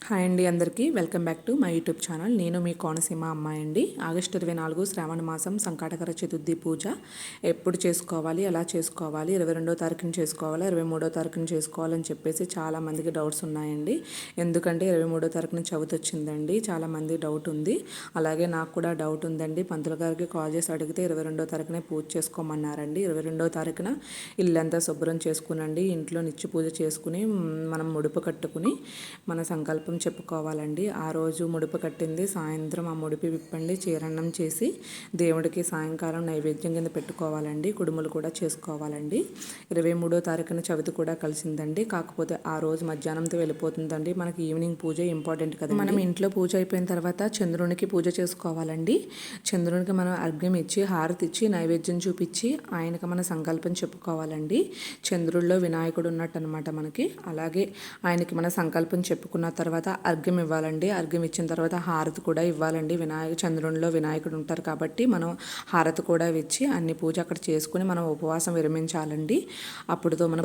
Hi అండి, అందరికీ welcome back to my YouTube channel. నేను మీ కోనసీమ అమ్మాయి అండి. ఆగస్టు 24 శ్రావణ మాసం సంకటకర చతుర్థి పూజ ఎప్పుడు చేసుకోవాలి, ఎలా చేసుకోవాలి, 22వ తారీఖున చేసుకోవాలా, 23వ తారీఖున చేసుకోవాలని చెప్పేసి చాలామందికి డౌట్స్ ఉన్నాయండి. ఎందుకంటే 23వ తారీఖున చవితి వచ్చిందండి, చాలామంది డౌట్ ఉంది. అలాగే నాకు కూడా డౌట్ ఉందండి. పంతులు గారికి కాల్ చేసి అడిగితే 22వ తారీఖునే పూజ చేసుకోమన్నారండి. 22వ తారీఖున ఇల్లంతా శుభ్రం చేసుకునండి, ఇంట్లో నిత్య పూజ చేసుకుని మనం ముడుపు కట్టుకుని మన సంకల్పం చెప్పుకోవాలండి. ఆ రోజు ముడుపు కట్టింది సాయంత్రం ఆ ముడిపి విప్పండి, చీరన్నం చేసి దేవుడికి సాయంకాలం నైవేద్యం కింద పెట్టుకోవాలండి. కుడుములు కూడా చేసుకోవాలండి. 23వ తారీఖున చవితి కూడా కలిసిందండి. కాకపోతే ఆ రోజు మధ్యాహ్నంతో వెళ్ళిపోతుందండి. మనకి ఈవినింగ్ పూజ ఇంపార్టెంట్ కదా. మనం ఇంట్లో పూజ అయిపోయిన తర్వాత చంద్రునికి పూజ చేసుకోవాలండి. చంద్రునికి మనం అర్ఘ్యం ఇచ్చి హారతి ఇచ్చి నైవేద్యం చూపించి ఆయనకు మన సంకల్పం చెప్పుకోవాలండి. చంద్రుల్లో వినాయకుడు ఉన్నట్టు అనమాట మనకి. అలాగే ఆయనకి మన సంకల్పం చెప్పుకున్న తర్వాత అర్ఘ్యం ఇవ్వాలండి. అర్ఘ్యం ఇచ్చిన తర్వాత హారతి కూడా ఇవ్వాలండి. చంద్రునిలో వినాయకుడు ఉంటారు కాబట్టి మనం హారతి కూడా ఇచ్చి అన్ని పూజ అక్కడ చేసుకుని మనం ఉపవాసం విరమించాలండి. అప్పుడుతో మనం